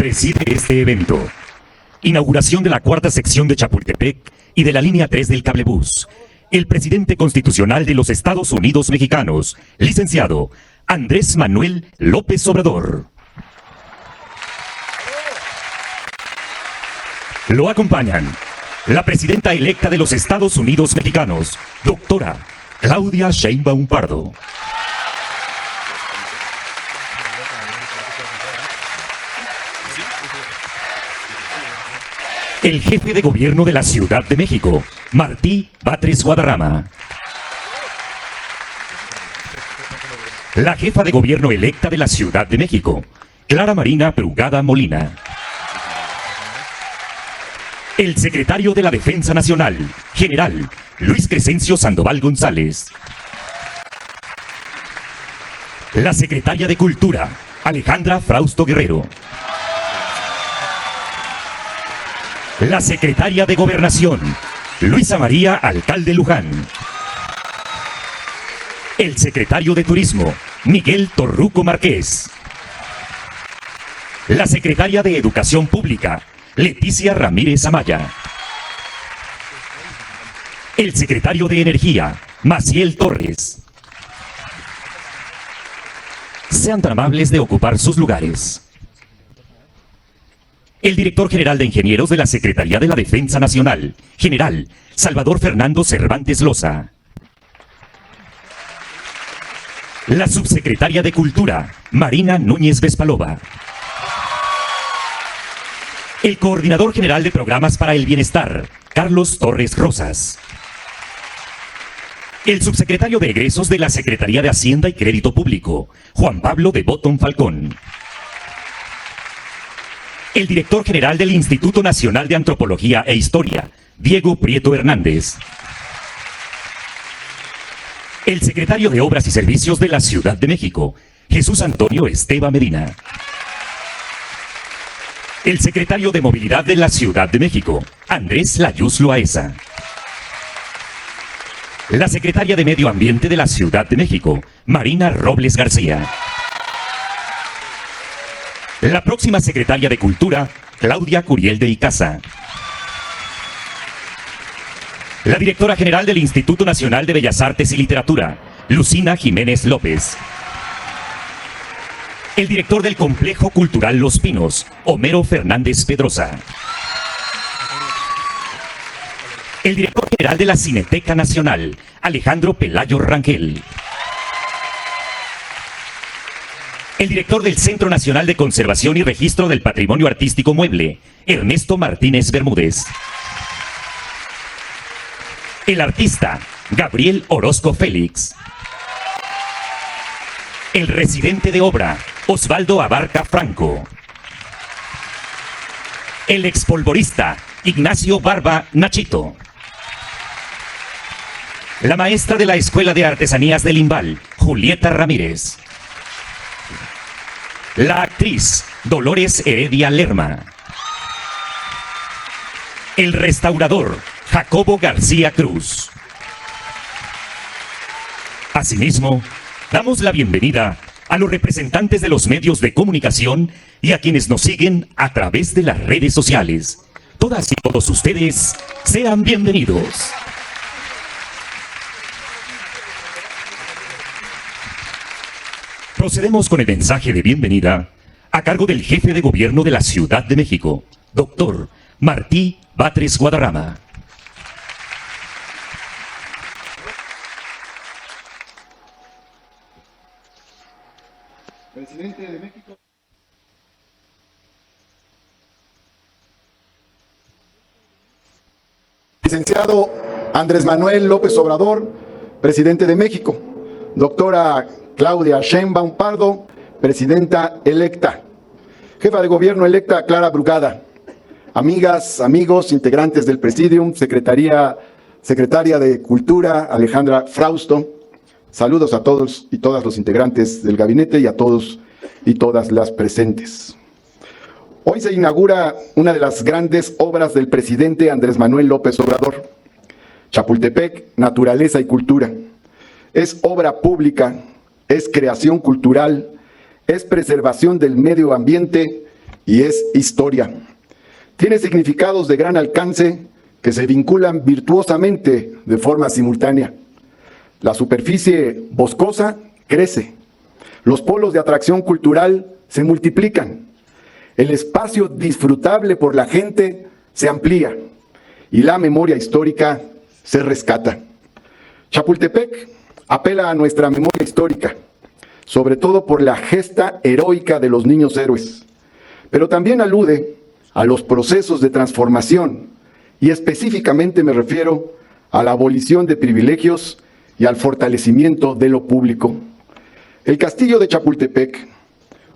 preside este evento. Inauguración de la cuarta sección de Chapultepec y de la línea 3 del cablebús. El presidente constitucional de los Estados Unidos mexicanos, licenciado Andrés Manuel López Obrador. Lo acompañan la presidenta electa de los Estados Unidos mexicanos, doctora Claudia Sheinbaum Pardo. El jefe de gobierno de la Ciudad de México, Martí Batres Guadarrama. La jefa de gobierno electa de la Ciudad de México, Clara Marina Brugada Molina. El secretario de la Defensa Nacional, general Luis Crescencio Sandoval González. La secretaria de Cultura, Alejandra Frausto Guerrero. La secretaria de Gobernación, Luisa María Alcalde Luján. El secretario de Turismo, Miguel Torruco Márquez. La secretaria de Educación Pública, Leticia Ramírez Amaya. El secretario de Energía, Maciel Torres. Sean tan amables de ocupar sus lugares. El director general de Ingenieros de la Secretaría de la Defensa Nacional, general Salvador Fernando Cervantes Loza. La subsecretaria de Cultura, Marina Núñez Vespalova. El coordinador general de Programas para el Bienestar, Carlos Torres Rosas. El subsecretario de Egresos de la Secretaría de Hacienda y Crédito Público, Juan Pablo de Botton Falcón. El director general del Instituto Nacional de Antropología e Historia, Diego Prieto Hernández. El secretario de Obras y Servicios de la Ciudad de México, Jesús Antonio Esteva Medina. El secretario de Movilidad de la Ciudad de México, Andrés Layuz Loaesa. La secretaria de Medio Ambiente de la Ciudad de México, Marina Robles García. La próxima secretaria de Cultura, Claudia Curiel de Icaza. La directora general del Instituto Nacional de Bellas Artes y Literatura, Lucina Jiménez López. El director del Complejo Cultural Los Pinos, Homero Fernández Pedrosa. El director general de la Cineteca Nacional, Alejandro Pelayo Rangel. El director del Centro Nacional de Conservación y Registro del Patrimonio Artístico Mueble, Ernesto Martínez Bermúdez. El artista, Gabriel Orozco Félix. El residente de obra, Osvaldo Abarca Franco. El expolvorista, Ignacio Barba Nachito. La maestra de la Escuela de Artesanías del Imbal, Julieta Ramírez. La actriz, Dolores Heredia Lerma. El restaurador, Jacobo García Cruz. Asimismo, damos la bienvenida a los representantes de los medios de comunicación y a quienes nos siguen a través de las redes sociales. Todas y todos ustedes, sean bienvenidos. Procedemos con el mensaje de bienvenida a cargo del jefe de gobierno de la Ciudad de México, doctor Martí Batres Guadarrama. Presidente de México. Licenciado Andrés Manuel López Obrador, presidente de México. Doctora Claudia Sheinbaum Pardo, presidenta electa. Jefa de gobierno electa Clara Brugada. Amigas, amigos, integrantes del Presidium, secretaria de Cultura Alejandra Frausto. Saludos a todos y todas los integrantes del gabinete y a todos y todas las presentes. Hoy se inaugura una de las grandes obras del presidente Andrés Manuel López Obrador. Chapultepec, naturaleza y cultura. Es obra pública, es creación cultural, es preservación del medio ambiente y es historia. Tiene significados de gran alcance que se vinculan virtuosamente de forma simultánea. La superficie boscosa crece, los polos de atracción cultural se multiplican, el espacio disfrutable por la gente se amplía y la memoria histórica se rescata. Chapultepec apela a nuestra memoria histórica, sobre todo por la gesta heroica de los niños héroes, pero también alude a los procesos de transformación y específicamente me refiero a la abolición de privilegios y al fortalecimiento de lo público. El castillo de Chapultepec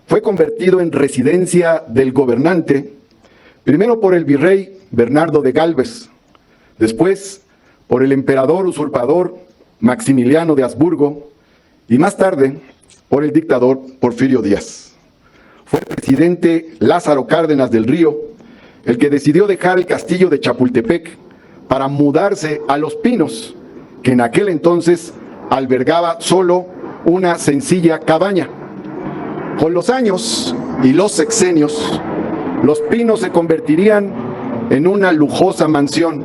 fue convertido en residencia del gobernante, primero por el virrey Bernardo de Gálvez, después por el emperador usurpador Maximiliano de Habsburgo y más tarde por el dictador Porfirio Díaz. Fue el presidente Lázaro Cárdenas del Río el que decidió dejar el castillo de Chapultepec para mudarse a Los Pinos, que en aquel entonces albergaba solo una sencilla cabaña. Con los años y los sexenios, Los Pinos se convertirían en una lujosa mansión.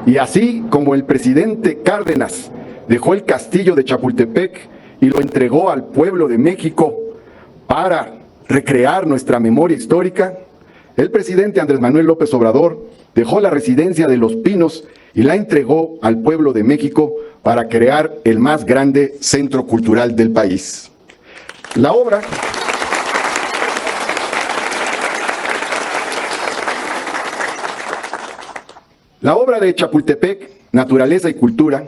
Y así como el presidente Cárdenas dejó el castillo de Chapultepec y lo entregó al pueblo de México para recrear nuestra memoria histórica, el presidente Andrés Manuel López Obrador dejó la residencia de Los Pinos y la entregó al pueblo de México para crear el más grande centro cultural del país. La obra de Chapultepec, Naturaleza y Cultura,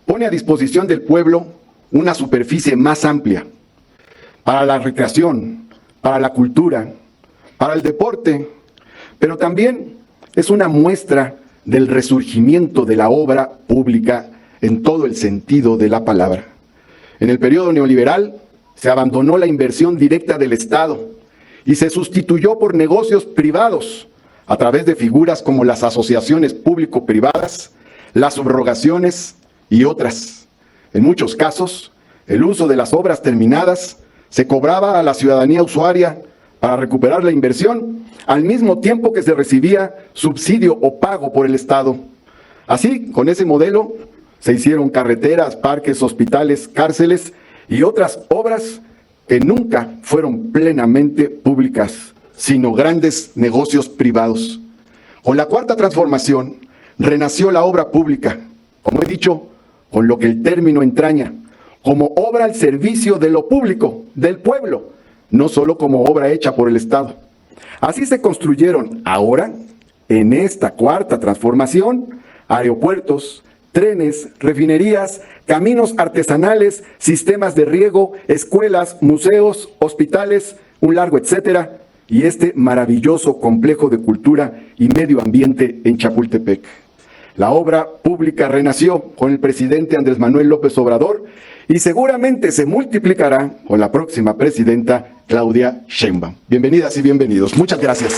pone a disposición del pueblo una superficie más amplia para la recreación, para la cultura, para el deporte, pero también es una muestra del resurgimiento de la obra pública en todo el sentido de la palabra. En el periodo neoliberal se abandonó la inversión directa del Estado y se sustituyó por negocios privados a través de figuras como las asociaciones público-privadas, las subrogaciones y otras. En muchos casos, el uso de las obras terminadas se cobraba a la ciudadanía usuaria para recuperar la inversión, al mismo tiempo que se recibía subsidio o pago por el Estado. Así, con ese modelo, se hicieron carreteras, parques, hospitales, cárceles y otras obras que nunca fueron plenamente públicas, sino grandes negocios privados. Con la Cuarta Transformación, renació la obra pública, como he dicho, con lo que el término entraña, como obra al servicio de lo público, del pueblo, no solo como obra hecha por el Estado. Así se construyeron ahora, en esta Cuarta Transformación, aeropuertos, trenes, refinerías, caminos artesanales, sistemas de riego, escuelas, museos, hospitales, un largo etcétera, y este maravilloso complejo de cultura y medio ambiente en Chapultepec. La obra pública renació con el presidente Andrés Manuel López Obrador y seguramente se multiplicará con la próxima presidenta Claudia Sheinbaum. Bienvenidas y bienvenidos. Muchas gracias.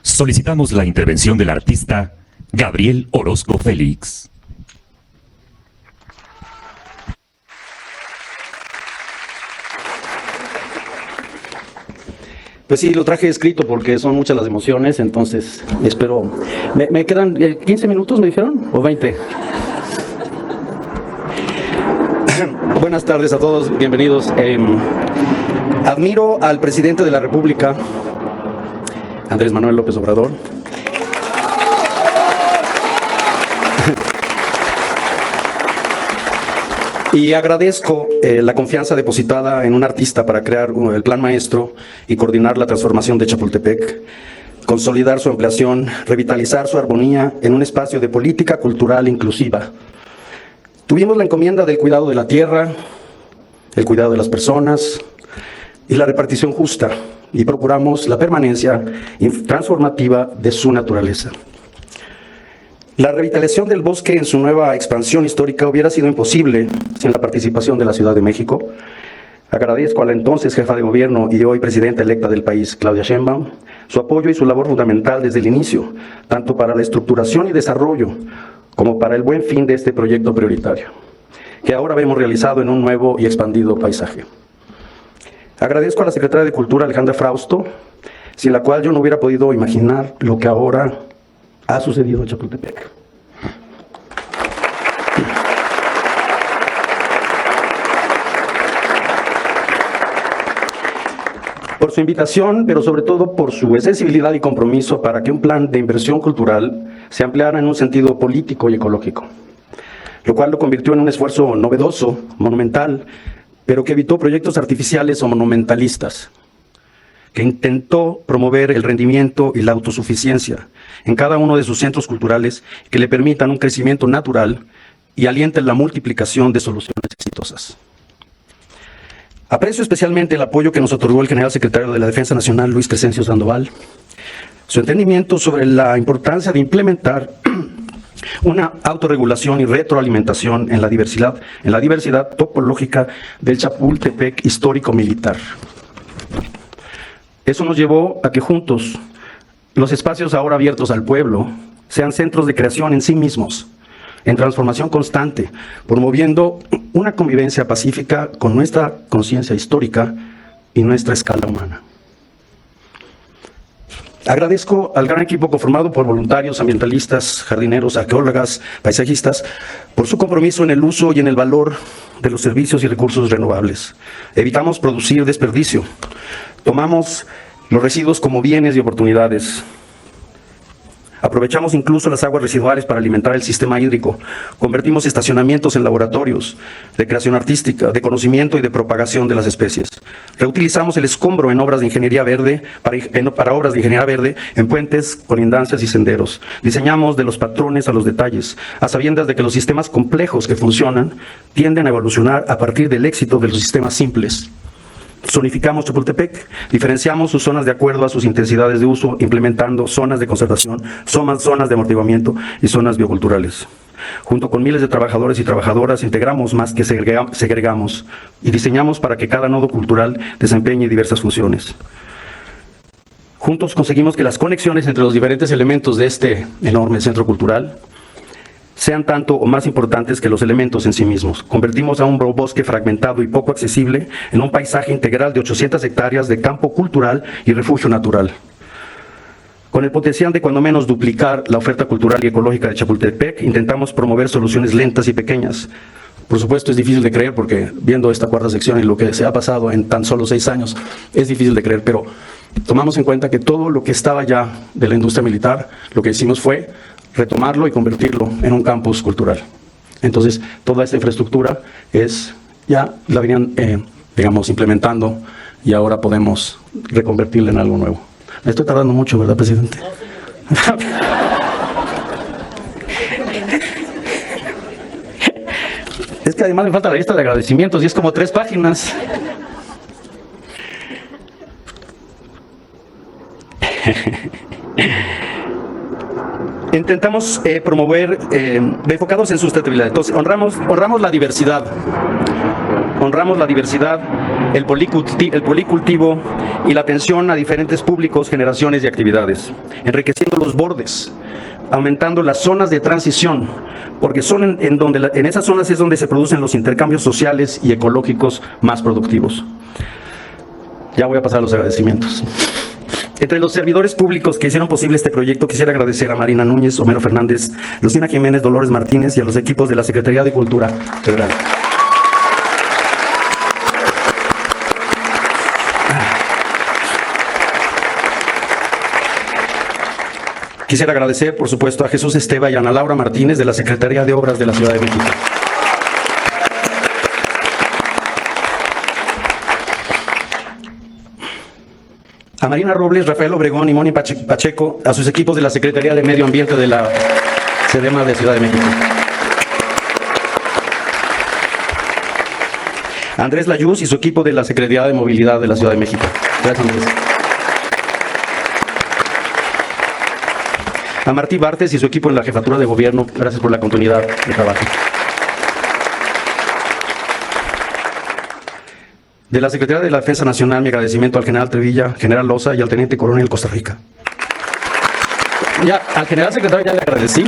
Solicitamos la intervención del artista Gabriel Orozco Félix. Pues sí, lo traje escrito porque son muchas las emociones, entonces espero... ¿Me quedan 15 minutos, me dijeron? ¿O 20? Buenas tardes a todos, bienvenidos. Admiro al presidente de la República, Andrés Manuel López Obrador. Y agradezco la confianza depositada en un artista para crear el plan maestro y coordinar la transformación de Chapultepec, consolidar su ampliación, revitalizar su armonía en un espacio de política cultural inclusiva. Tuvimos la encomienda del cuidado de la tierra, el cuidado de las personas y la repartición justa, y procuramos la permanencia transformativa de su naturaleza. La revitalización del bosque en su nueva expansión histórica hubiera sido imposible sin la participación de la Ciudad de México, Agradezco a la entonces jefa de gobierno y hoy presidenta electa del país, Claudia Sheinbaum, su apoyo y su labor fundamental desde el inicio, tanto para la estructuración y desarrollo como para el buen fin de este proyecto prioritario, que ahora vemos realizado en un nuevo y expandido paisaje. Agradezco a la secretaria de Cultura, Alejandra Frausto, sin la cual yo no hubiera podido imaginar lo que ahora ha sucedido en Chapultepec. Por su invitación, pero sobre todo por su sensibilidad y compromiso para que un plan de inversión cultural se ampliara en un sentido político y ecológico, lo cual lo convirtió en un esfuerzo novedoso, monumental, pero que evitó proyectos artificiales o monumentalistas, que intentó promover el rendimiento y la autosuficiencia en cada uno de sus centros culturales que le permitan un crecimiento natural y alienten la multiplicación de soluciones exitosas. Aprecio especialmente el apoyo que nos otorgó el general secretario de la Defensa Nacional, Luis Crescencio Sandoval, su entendimiento sobre la importancia de implementar una autorregulación y retroalimentación en la diversidad topológica del Chapultepec histórico-militar. Eso nos llevó a que juntos los espacios ahora abiertos al pueblo sean centros de creación en sí mismos, en transformación constante, promoviendo una convivencia pacífica con nuestra conciencia histórica y nuestra escala humana. Agradezco al gran equipo conformado por voluntarios, ambientalistas, jardineros, arqueólogas, paisajistas, por su compromiso en el uso y en el valor de los servicios y recursos renovables. Evitamos producir desperdicio. Tomamos los residuos como bienes y oportunidades. Aprovechamos incluso las aguas residuales para alimentar el sistema hídrico. Convertimos estacionamientos en laboratorios de creación artística, de conocimiento y de propagación de las especies. Reutilizamos el escombro en obras de ingeniería verde, para obras de ingeniería verde, en puentes, colindancias y senderos. Diseñamos de los patrones a los detalles, a sabiendas de que los sistemas complejos que funcionan tienden a evolucionar a partir del éxito de los sistemas simples. Zonificamos Chapultepec, diferenciamos sus zonas de acuerdo a sus intensidades de uso, implementando zonas de conservación, zonas de amortiguamiento y zonas bioculturales. Junto con miles de trabajadores y trabajadoras, integramos más que segregamos y diseñamos para que cada nodo cultural desempeñe diversas funciones. Juntos conseguimos que las conexiones entre los diferentes elementos de este enorme centro cultural sean tanto o más importantes que los elementos en sí mismos. Convertimos a un bosque fragmentado y poco accesible en un paisaje integral de 800 hectáreas de campo cultural y refugio natural, con el potencial de cuando menos duplicar la oferta cultural y ecológica de Chapultepec. Intentamos promover soluciones lentas y pequeñas. Por supuesto es difícil de creer porque viendo esta cuarta sección y lo que se ha pasado en tan solo 6 años, es difícil de creer, pero tomamos en cuenta que todo lo que estaba ya de la industria militar, lo que hicimos fue retomarlo y convertirlo en un campus cultural. Entonces, toda esta infraestructura ya la venían, implementando y ahora podemos reconvertirla en algo nuevo. Me estoy tardando mucho, ¿verdad, presidente? Es que además me falta la lista de agradecimientos y es como 3 páginas. Intentamos promover, enfocados en sustentabilidad. Entonces, honramos la diversidad. Honramos la diversidad, el policultivo y la atención a diferentes públicos, generaciones y actividades. Enriqueciendo los bordes, aumentando las zonas de transición, porque son en esas zonas es donde se producen los intercambios sociales y ecológicos más productivos. Ya voy a pasar a los agradecimientos. Entre los servidores públicos que hicieron posible este proyecto, quisiera agradecer a Marina Núñez, Homero Fernández, Lucina Jiménez, Dolores Martínez y a los equipos de la Secretaría de Cultura Federal. Quisiera agradecer, por supuesto, a Jesús Esteva y a Ana Laura Martínez de la Secretaría de Obras de la Ciudad de México. A Marina Robles, Rafael Obregón y Moni Pacheco, a sus equipos de la Secretaría de Medio Ambiente de la SEDEMA de Ciudad de México. A Andrés Layuz y su equipo de la Secretaría de Movilidad de la Ciudad de México. Gracias, Andrés. A Martí Bartes y su equipo en la Jefatura de Gobierno, gracias por la continuidad de trabajo. De la Secretaría de la Defensa Nacional, mi agradecimiento al general Trevilla, general Loza y al teniente coronel Costa Rica. Ya, al general secretario ya le agradecí.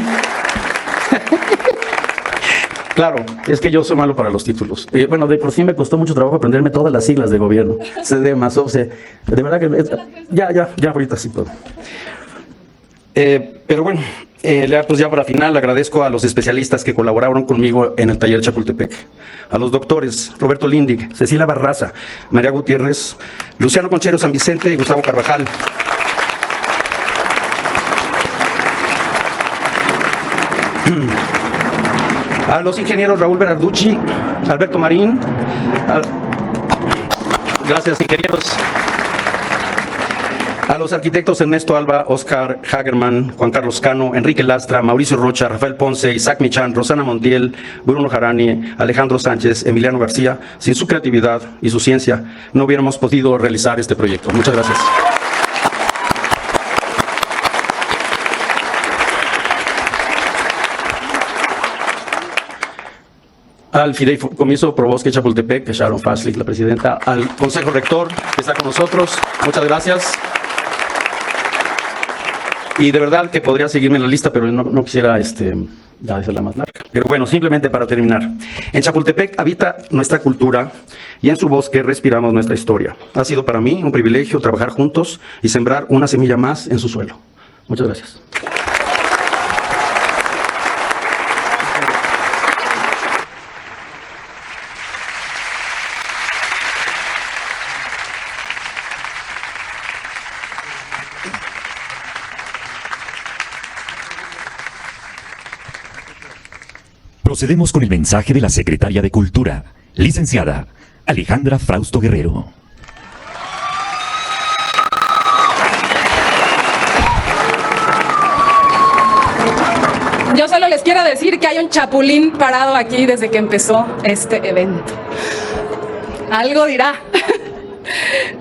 Claro, es que yo soy malo para los títulos. Bueno, de por sí me costó mucho trabajo aprenderme todas las siglas de gobierno. CD más OCE. De verdad que... Ya, ahorita sí puedo. Pero bueno, pues ya para final agradezco a los especialistas que colaboraron conmigo en el taller Chapultepec. A los doctores Roberto Lindig, Cecilia Barraza, María Gutiérrez, Luciano Conchero San Vicente y Gustavo Carvajal. A los ingenieros Raúl Berarducci, Alberto Marín. Gracias, ingenieros. A los arquitectos Ernesto Alba, Oscar Hagerman, Juan Carlos Cano, Enrique Lastra, Mauricio Rocha, Rafael Ponce, Isaac Michan, Rosana Montiel, Bruno Jarani, Alejandro Sánchez, Emiliano García. Sin su creatividad y su ciencia no hubiéramos podido realizar este proyecto. Muchas gracias. Al Fideicomiso Pro Bosque Chapultepec, Sharon Faslick, la presidenta, al Consejo Rector, que está con nosotros, muchas gracias. Y de verdad que podría seguirme en la lista, pero no quisiera ya hacerla más larga. Pero bueno, simplemente para terminar. En Chapultepec habita nuestra cultura y en su bosque respiramos nuestra historia. Ha sido para mí un privilegio trabajar juntos y sembrar una semilla más en su suelo. Muchas gracias. Procedemos con el mensaje de la Secretaria de Cultura, licenciada Alejandra Frausto Guerrero. Yo solo les quiero decir que hay un chapulín parado aquí desde que empezó este evento. Algo dirá.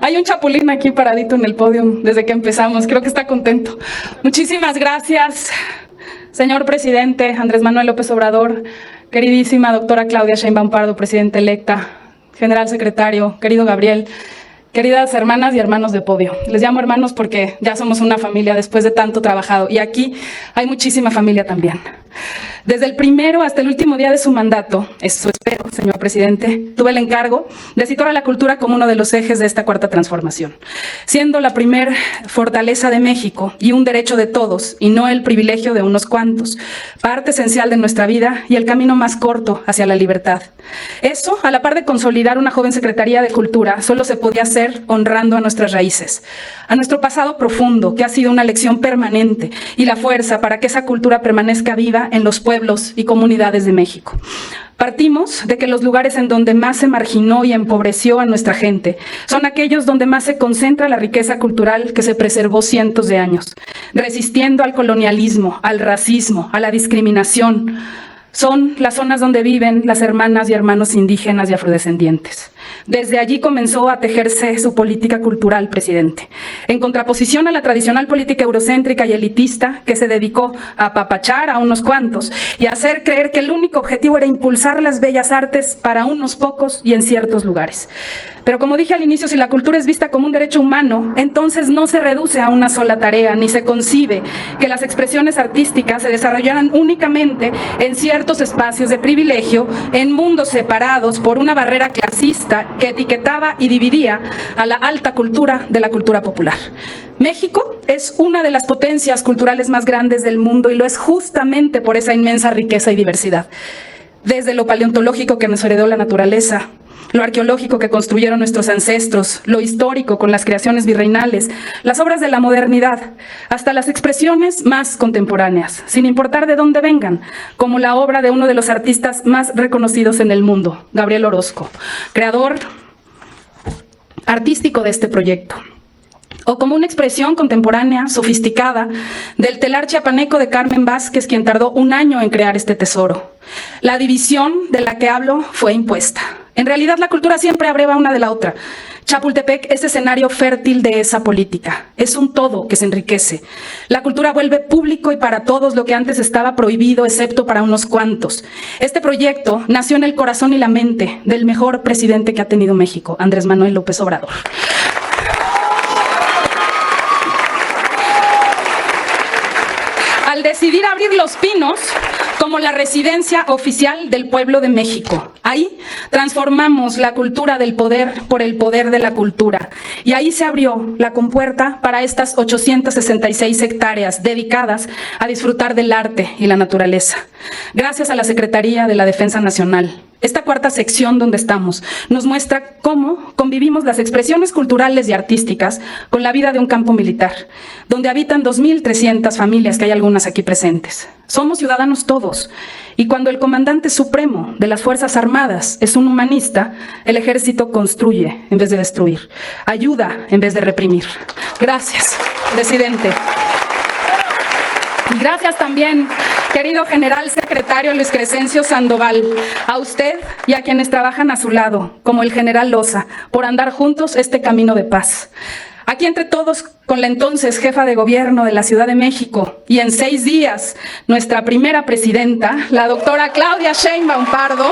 Hay un chapulín aquí paradito en el podio desde que empezamos. Creo que está contento. Muchísimas gracias. Señor presidente Andrés Manuel López Obrador, queridísima doctora Claudia Sheinbaum Pardo, presidenta electa, general secretario, querido Gabriel, queridas hermanas y hermanos de podio. Les llamo hermanos porque ya somos una familia después de tanto trabajado y aquí hay muchísima familia también. Desde el primero hasta el último día de su mandato, eso espero, señor presidente, tuve el encargo de situar a la cultura como uno de los ejes de esta cuarta transformación, siendo la primer fortaleza de México y un derecho de todos y no el privilegio de unos cuantos, parte esencial de nuestra vida y el camino más corto hacia la libertad. Eso, a la par de consolidar una joven Secretaría de Cultura, solo se podía hacer honrando a nuestras raíces, a nuestro pasado profundo, que ha sido una lección permanente y la fuerza para que esa cultura permanezca viva en los pueblos y comunidades de México. Partimos de que los lugares en donde más se marginó y empobreció a nuestra gente son aquellos donde más se concentra la riqueza cultural que se preservó cientos de años, resistiendo al colonialismo, al racismo, a la discriminación. Son las zonas donde viven las hermanas y hermanos indígenas y afrodescendientes. Desde allí comenzó a tejerse su política cultural, presidente, en contraposición a la tradicional política eurocéntrica y elitista que se dedicó a apapachar a unos cuantos y a hacer creer que el único objetivo era impulsar las bellas artes para unos pocos y en ciertos lugares. Pero como dije al inicio, si la cultura es vista como un derecho humano, entonces no se reduce a una sola tarea, ni se concibe que las expresiones artísticas se desarrollaran únicamente en ciertos espacios de privilegio, en mundos separados por una barrera clasista que etiquetaba y dividía a la alta cultura de la cultura popular. México es una de las potencias culturales más grandes del mundo y lo es justamente por esa inmensa riqueza y diversidad. Desde lo paleontológico que nos heredó la naturaleza, lo arqueológico que construyeron nuestros ancestros, lo histórico con las creaciones virreinales, las obras de la modernidad, hasta las expresiones más contemporáneas, sin importar de dónde vengan, como la obra de uno de los artistas más reconocidos en el mundo, Gabriel Orozco, creador artístico de este proyecto. O como una expresión contemporánea, sofisticada, del telar chiapaneco de Carmen Vázquez, quien tardó un año en crear este tesoro. La división de la que hablo fue impuesta. En realidad, la cultura siempre abreva una de la otra. Chapultepec es escenario fértil de esa política. Es un todo que se enriquece. La cultura vuelve público y para todos lo que antes estaba prohibido, excepto para unos cuantos. Este proyecto nació en el corazón y la mente del mejor presidente que ha tenido México, Andrés Manuel López Obrador. Al decidir abrir Los Pinos como la residencia oficial del pueblo de México. Ahí transformamos la cultura del poder por el poder de la cultura. Y ahí se abrió la compuerta para estas 866 hectáreas dedicadas a disfrutar del arte y la naturaleza. Gracias a la Secretaría de la Defensa Nacional. Esta cuarta sección donde estamos nos muestra cómo convivimos las expresiones culturales y artísticas con la vida de un campo militar, donde habitan 2.300 familias, que hay algunas aquí presentes. Somos ciudadanos todos, y cuando el comandante supremo de las Fuerzas Armadas es un humanista, el ejército construye en vez de destruir, ayuda en vez de reprimir. Gracias, presidente. Y gracias también, querido general secretario Luis Crescencio Sandoval, a usted y a quienes trabajan a su lado, como el general Loza, por andar juntos este camino de paz. Aquí entre todos, con la entonces jefa de gobierno de la Ciudad de México y en 6 días, nuestra primera presidenta, la doctora Claudia Sheinbaum Pardo,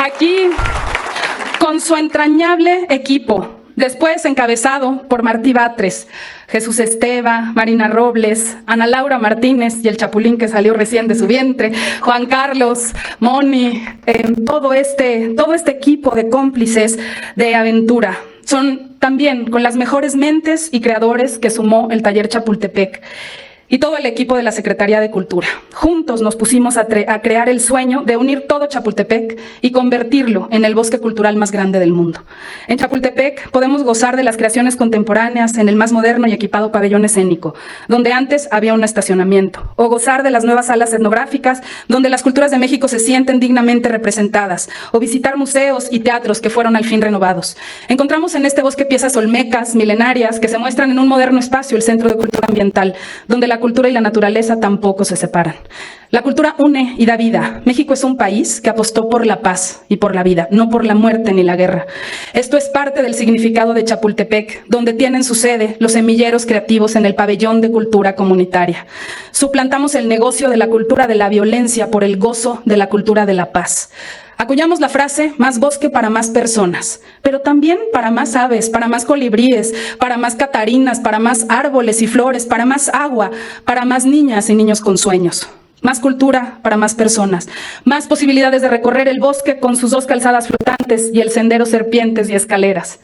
aquí con su entrañable equipo, después encabezado por Martí Batres, Jesús Esteva, Marina Robles, Ana Laura Martínez y el chapulín que salió recién de su vientre, Juan Carlos, Moni, todo este equipo de cómplices de aventura. Son también con las mejores mentes y creadores que sumó el Taller Chapultepec y todo el equipo de la Secretaría de Cultura. Juntos nos pusimos a crear el sueño de unir todo Chapultepec y convertirlo en el bosque cultural más grande del mundo. En Chapultepec podemos gozar de las creaciones contemporáneas en el más moderno y equipado pabellón escénico, donde antes había un estacionamiento, o gozar de las nuevas salas etnográficas, donde las culturas de México se sienten dignamente representadas, o visitar museos y teatros que fueron al fin renovados. Encontramos en este bosque piezas olmecas, milenarias, que se muestran en un moderno espacio, el Centro de Cultura Ambiental, donde la cultura y la naturaleza tampoco se separan. La cultura une y da vida. México es un país que apostó por la paz y por la vida, no por la muerte ni la guerra. Esto es parte del significado de Chapultepec, donde tienen su sede los semilleros creativos en el pabellón de cultura comunitaria. Suplantamos el negocio de la cultura de la violencia por el gozo de la cultura de la paz. Acuñamos la frase, más bosque para más personas, pero también para más aves, para más colibríes, para más catarinas, para más árboles y flores, para más agua, para más niñas y niños con sueños. Más cultura para más personas, más posibilidades de recorrer el bosque con sus 2 calzadas flotantes y el sendero serpientes y escaleras.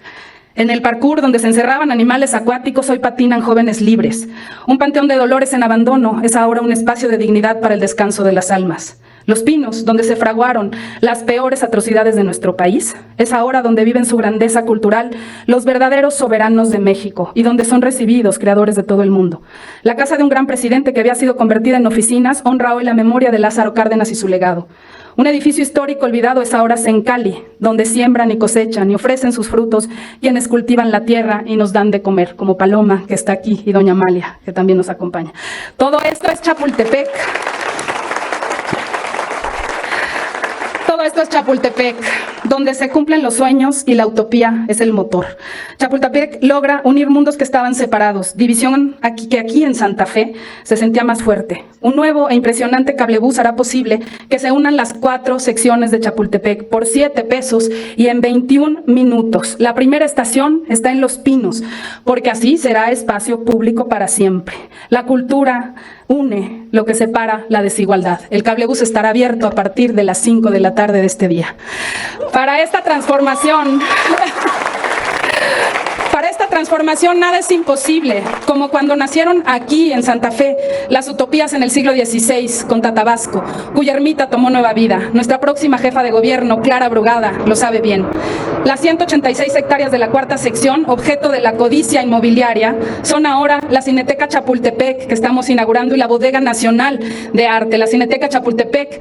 En el parkour, donde se encerraban animales acuáticos, hoy patinan jóvenes libres. Un panteón de dolores en abandono es ahora un espacio de dignidad para el descanso de las almas. Los Pinos, donde se fraguaron las peores atrocidades de nuestro país, es ahora donde viven su grandeza cultural los verdaderos soberanos de México y donde son recibidos creadores de todo el mundo. La casa de un gran presidente que había sido convertida en oficinas honra hoy la memoria de Lázaro Cárdenas y su legado. Un edificio histórico olvidado es ahora Sencali, donde siembran y cosechan y ofrecen sus frutos quienes cultivan la tierra y nos dan de comer, como Paloma, que está aquí, y doña Amalia, que también nos acompaña. Todo esto es Chapultepec. Todo esto es Chapultepec, donde se cumplen los sueños y la utopía es el motor. Chapultepec logra unir mundos que estaban separados, división que aquí en Santa Fe se sentía más fuerte. Un nuevo e impresionante cablebús hará posible que se unan las 4 secciones de Chapultepec por 7 pesos y en 21 minutos. La primera estación está en Los Pinos, porque así será espacio público para siempre. La cultura une lo que separa la desigualdad. El cablebús estará abierto a partir de las 5 de la tarde de este día. Para esta transformación nada es imposible, como cuando nacieron aquí en Santa Fe las utopías en el siglo XVI con Tatabasco, cuya ermita tomó nueva vida. Nuestra próxima jefa de gobierno, Clara Brugada, lo sabe bien. Las 186 hectáreas de la cuarta sección, objeto de la codicia inmobiliaria, son ahora la Cineteca Chapultepec, que estamos inaugurando, y la Bodega Nacional de Arte. La Cineteca Chapultepec,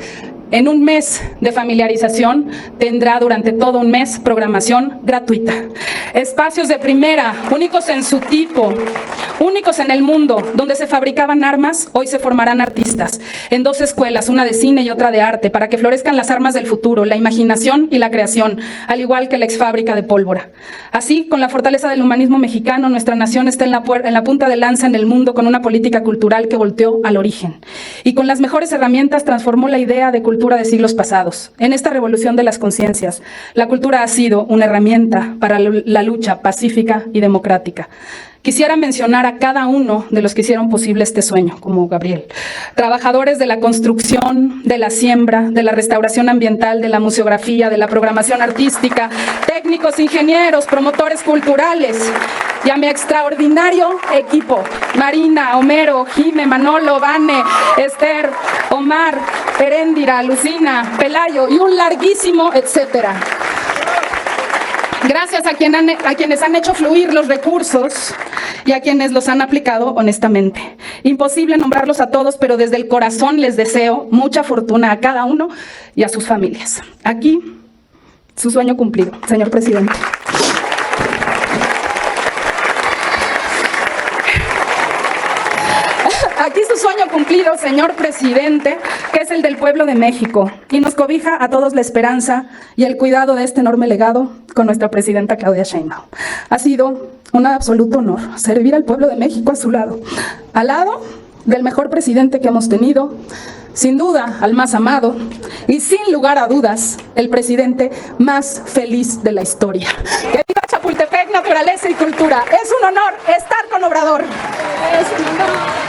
en un mes de familiarización, tendrá durante todo un mes programación gratuita. Espacios de primer primera, únicos en su tipo, únicos en el mundo, donde se fabricaban armas, hoy se formarán artistas. En 2 escuelas, una de cine y otra de arte, para que florezcan las armas del futuro, la imaginación y la creación, al igual que la exfábrica de pólvora. Así, con la fortaleza del humanismo mexicano, nuestra nación está en la punta de lanza en el mundo con una política cultural que volteó al origen. Y con las mejores herramientas transformó la idea de cultura de siglos pasados. En esta revolución de las conciencias, la cultura ha sido una herramienta para la lucha pacífica y democrática. Quisiera mencionar a cada uno de los que hicieron posible este sueño, como Gabriel. Trabajadores de la construcción, de la siembra, de la restauración ambiental, de la museografía, de la programación artística, técnicos, ingenieros, promotores culturales, y a mi extraordinario equipo, Marina, Homero, Jime, Manolo, Vane, Esther, Omar, Peréndira, Lucina, Pelayo y un larguísimo etcétera. Gracias a quienes han hecho fluir los recursos y a quienes los han aplicado honestamente. Imposible nombrarlos a todos, pero desde el corazón les deseo mucha fortuna a cada uno y a sus familias. Aquí, su sueño cumplido, señor presidente. Aquí su sueño cumplido, señor presidente, que es el del pueblo de México, y nos cobija a todos la esperanza y el cuidado de este enorme legado con nuestra presidenta Claudia Sheinbaum. Ha sido un absoluto honor servir al pueblo de México a su lado, al lado del mejor presidente que hemos tenido, sin duda al más amado y sin lugar a dudas el presidente más feliz de la historia. ¡Que viva Chapultepec, naturaleza y cultura! Es un honor estar con Obrador. Es un honor.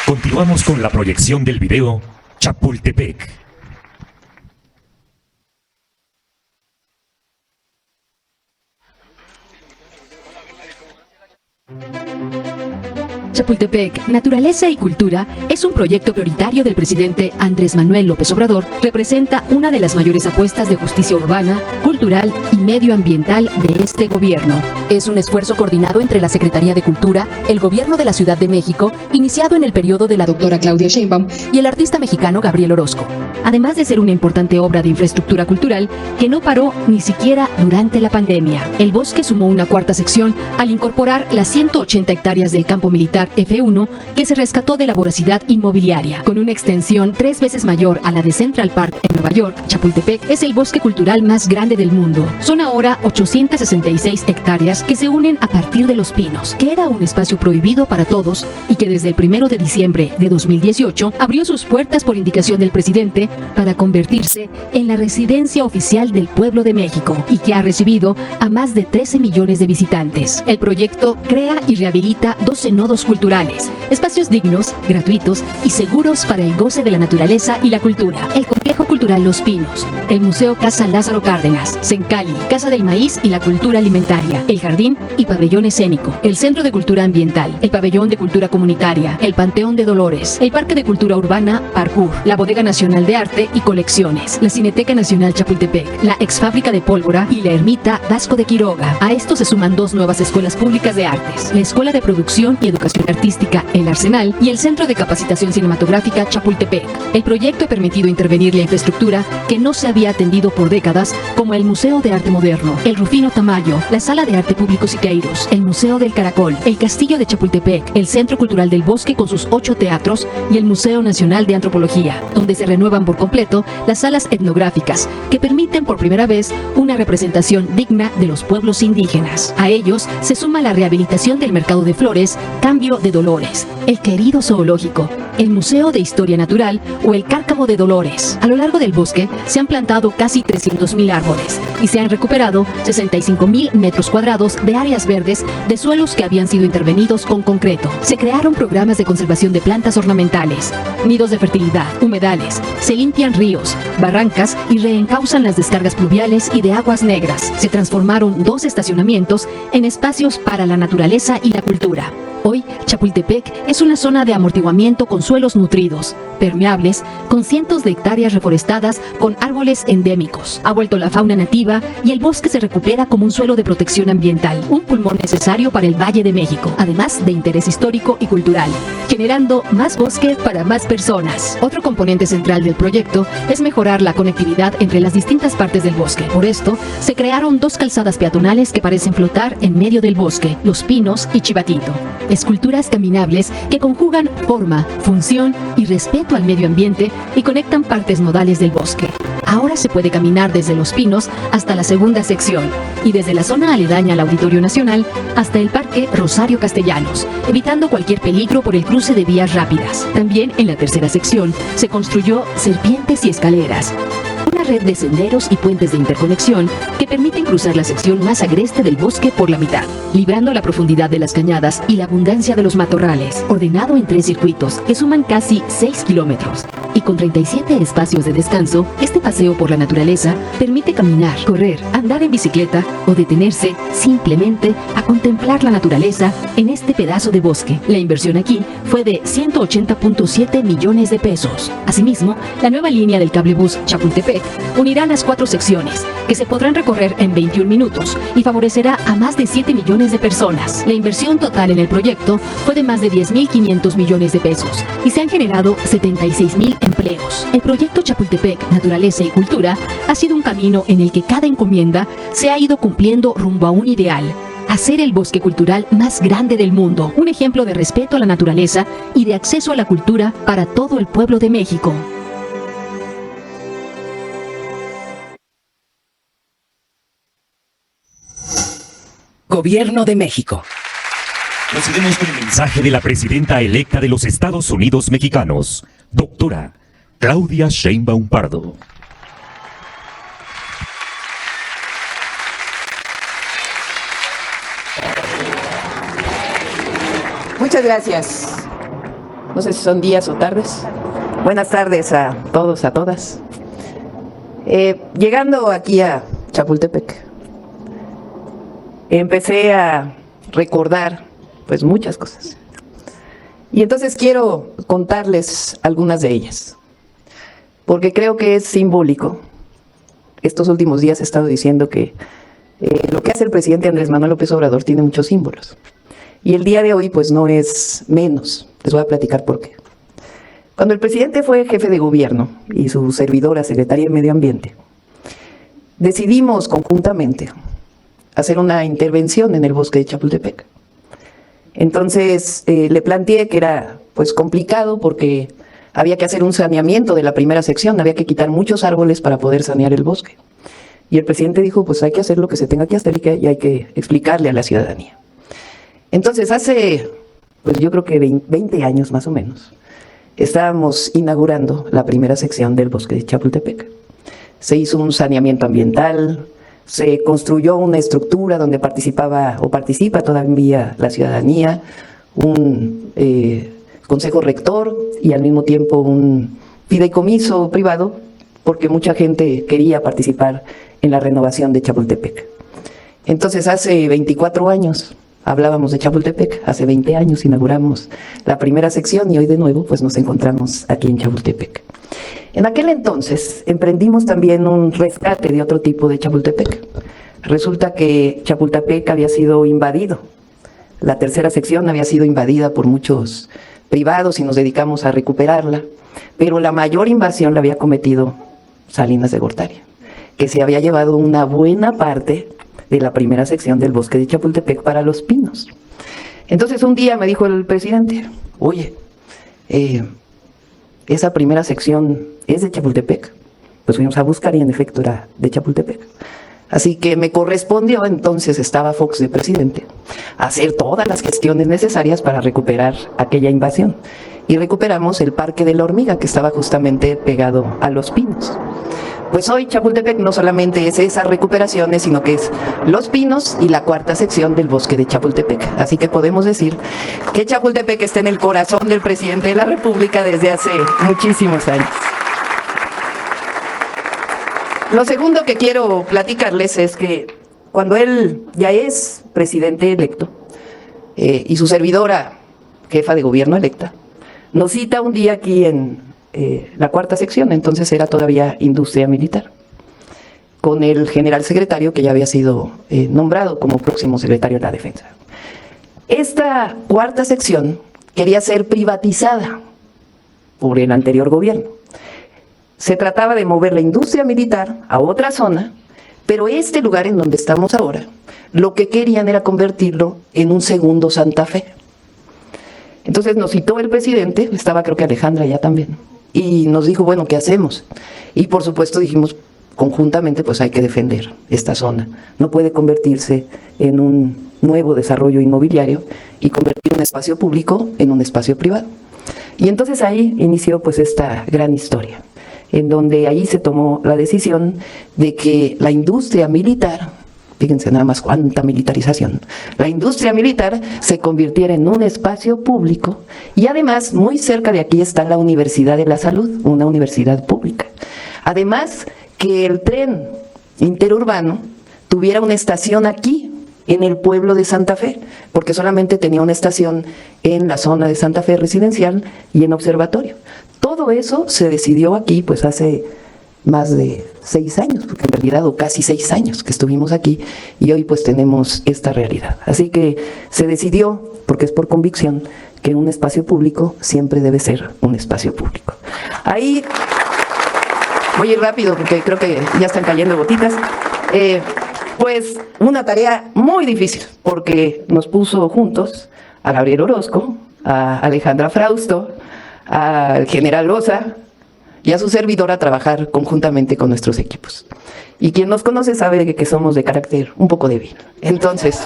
Continuamos con la proyección del video Chapultepec. Chapultepec, Naturaleza y Cultura es un proyecto prioritario del presidente Andrés Manuel López Obrador. Representa una de las mayores apuestas de justicia urbana, cultural y medioambiental de este gobierno. Es un esfuerzo coordinado entre la Secretaría de Cultura, el Gobierno de la Ciudad de México, iniciado en el periodo de la doctora Claudia Sheinbaum, y el artista mexicano Gabriel Orozco. Además de ser una importante obra de infraestructura cultural que no paró ni siquiera durante la pandemia. El bosque sumó una cuarta sección al incorporar las 180 hectáreas del campo militar F1 que se rescató de la voracidad inmobiliaria. Con una extensión 3 veces mayor a la de Central Park en Nueva York, Chapultepec es el bosque cultural más grande del mundo. Son ahora 866 hectáreas que se unen a partir de Los Pinos, que era un espacio prohibido para todos y que desde el 1 de diciembre de 2018 abrió sus puertas por indicación del presidente para convertirse en la residencia oficial del pueblo de México y que ha recibido a más de 13 millones de visitantes. El proyecto crea y rehabilita 12 nodos culturales, espacios dignos, gratuitos y seguros para el goce de la naturaleza y la cultura. El Complejo Cultural Los Pinos, el Museo Casa Lázaro Cárdenas, Sencali, Casa del Maíz y la Cultura Alimentaria, el Jardín y Pabellón Escénico, el Centro de Cultura Ambiental, el Pabellón de Cultura Comunitaria, el Panteón de Dolores, el Parque de Cultura Urbana Parkour, la Bodega Nacional de Arte y Colecciones, la Cineteca Nacional Chapultepec, la Exfábrica de Pólvora y la Ermita Vasco de Quiroga. A esto se suman 2 nuevas escuelas públicas de artes, la Escuela de Producción y Educación Artística El Arsenal y el Centro de Capacitación Cinematográfica Chapultepec. El proyecto ha permitido intervenir la infraestructura que no se había atendido por décadas, como el Museo de Arte Moderno, el Rufino Tamayo, la Sala de Arte Público Siqueiros, el Museo del Caracol, el Castillo de Chapultepec, el Centro Cultural del Bosque con sus 8 teatros y el Museo Nacional de Antropología, donde se renuevan por completo las salas etnográficas que permiten por primera vez una representación digna de los pueblos indígenas. A ellos se suma la rehabilitación del Mercado de Flores, Cambio de Dolores, el querido zoológico, el Museo de Historia Natural o el Cárcamo de Dolores. A lo largo del bosque se han plantado casi 300,000 árboles y se han recuperado 65,000 metros cuadrados de áreas verdes de suelos que habían sido intervenidos con concreto. Se crearon programas de conservación de plantas ornamentales, nidos de fertilidad, humedales, se limpian ríos, barrancas y reencausan las descargas pluviales y de aguas negras. Se transformaron 2 estacionamientos en espacios para la naturaleza y la cultura. Hoy, Chapultepec es una zona de amortiguamiento con suelos nutridos, permeables, con cientos de hectáreas reforestadas con árboles endémicos. Ha vuelto la fauna nativa y el bosque se recupera como un suelo de protección ambiental, un pulmón necesario para el Valle de México, además de interés histórico y cultural, generando más bosque para más personas. Otro componente central del proyecto es mejorar la conectividad entre las distintas partes del bosque. Por esto, se crearon 2 calzadas peatonales que parecen flotar en medio del bosque, Los Pinos y Chivatito. Esculturas caminables que conjugan forma, función y respeto al medio ambiente y conectan partes nodales del bosque. Ahora se puede caminar desde Los Pinos hasta la segunda sección y desde la zona aledaña al Auditorio Nacional hasta el Parque Rosario Castellanos, evitando cualquier peligro por el cruce de vías rápidas. También en la tercera sección se construyó serpientes y escaleras, una red de senderos y puentes de interconexión que permiten cruzar la sección más agreste del bosque por la mitad, librando la profundidad de las cañadas y la abundancia de los matorrales, ordenado en 3 circuitos que suman casi 6 kilómetros. Y con 37 espacios de descanso, este paseo por la naturaleza permite caminar, correr, andar en bicicleta o detenerse simplemente a contemplar la naturaleza en este pedazo de bosque. La inversión aquí fue de 180.7 millones de pesos. Asimismo, la nueva línea del cablebús Chapultepec unirá las 4 secciones, que se podrán recorrer en 21 minutos y favorecerá a más de 7 millones de personas. La inversión total en el proyecto fue de más de 10.500 millones de pesos y se han generado 76.000 empleos. El proyecto Chapultepec, Naturaleza y Cultura ha sido un camino en el que cada encomienda se ha ido cumpliendo rumbo a un ideal: hacer el bosque cultural más grande del mundo, un ejemplo de respeto a la naturaleza y de acceso a la cultura para todo el pueblo de México. Gobierno de México. Procedemos con el mensaje de la presidenta electa de los Estados Unidos mexicanos, doctora Claudia Sheinbaum Pardo. Muchas gracias. No sé si son días o tardes. Buenas tardes a todos, a todas. Llegando aquí a Chapultepec, empecé a recordar pues muchas cosas. Y entonces quiero contarles algunas de ellas, porque creo que es simbólico. Estos últimos días he estado diciendo que lo que hace el presidente Andrés Manuel López Obrador tiene muchos símbolos. Y el día de hoy pues no es menos. Les voy a platicar por qué. Cuando el presidente fue jefe de gobierno y su servidora secretaria de Medio Ambiente, decidimos conjuntamente hacer una intervención en el bosque de Chapultepec. Entonces le planteé que era pues complicado porque había que hacer un saneamiento de la primera sección, había que quitar muchos árboles para poder sanear el bosque. Y el presidente dijo, pues hay que hacer lo que se tenga que hacer y hay que explicarle a la ciudadanía. Entonces hace, pues yo creo que 20 años más o menos, estábamos inaugurando la primera sección del bosque de Chapultepec. Se hizo un saneamiento ambiental, se construyó una estructura donde participaba o participa todavía la ciudadanía, un consejo rector y al mismo tiempo un fideicomiso privado, porque mucha gente quería participar en la renovación de Chapultepec. Entonces hace 24 años hablábamos de Chapultepec, hace 20 años inauguramos la primera sección y hoy de nuevo pues nos encontramos aquí en Chapultepec. En aquel entonces emprendimos también un rescate de otro tipo de Chapultepec. Resulta que Chapultepec había sido invadido. La tercera sección había sido invadida por muchos privados y nos dedicamos a recuperarla. Pero la mayor invasión la había cometido Salinas de Gortari, que se había llevado una buena parte de la primera sección del bosque de Chapultepec para Los Pinos. Entonces un día me dijo el presidente, oye, esa primera sección es de Chapultepec. Pues fuimos a buscar y en efecto era de Chapultepec. Así que me correspondió, entonces estaba Fox de presidente, hacer todas las gestiones necesarias para recuperar aquella invasión. Y recuperamos el Parque de la Hormiga, que estaba justamente pegado a Los Pinos. Pues hoy Chapultepec no solamente es esas recuperaciones, sino que es Los Pinos y la cuarta sección del bosque de Chapultepec. Así que podemos decir que Chapultepec está en el corazón del presidente de la República desde hace muchísimos años. Lo segundo que quiero platicarles es que cuando él ya es presidente electo y su servidora jefa de gobierno electa, nos cita un día aquí en la cuarta sección, entonces era todavía industria militar, con el general secretario que ya había sido nombrado como próximo secretario de la Defensa. Esta cuarta sección quería ser privatizada por el anterior gobierno. Se trataba de mover la industria militar a otra zona, pero este lugar en donde estamos ahora, lo que querían era convertirlo en un segundo Santa Fe. Entonces nos citó el presidente, estaba creo que Alejandra ya también, y nos dijo, bueno, ¿qué hacemos? Y por supuesto dijimos, conjuntamente, pues hay que defender esta zona. No puede convertirse en un nuevo desarrollo inmobiliario y convertir un espacio público en un espacio privado. Y entonces ahí inició pues esta gran historia, en donde ahí se tomó la decisión de que la industria militar, fíjense nada más cuánta militarización, la industria militar se convirtiera en un espacio público y además muy cerca de aquí está la Universidad de la Salud, una universidad pública. Además que el tren interurbano tuviera una estación aquí, en el pueblo de Santa Fe, porque solamente tenía una estación en la zona de Santa Fe residencial y en observatorio. Todo eso se decidió aquí pues hace más de 6 años, porque en realidad o casi 6 años que estuvimos aquí y hoy pues tenemos esta realidad. Así que se decidió, porque es por convicción, que un espacio público siempre debe ser un espacio público. Ahí voy a ir rápido porque creo que ya están cayendo gotitas. Pues una tarea muy difícil, porque nos puso juntos a Gabriel Orozco, a Alejandra Frausto, al general Loza y a su servidor a trabajar conjuntamente con nuestros equipos. Y quien nos conoce sabe que somos de carácter un poco débil. Entonces,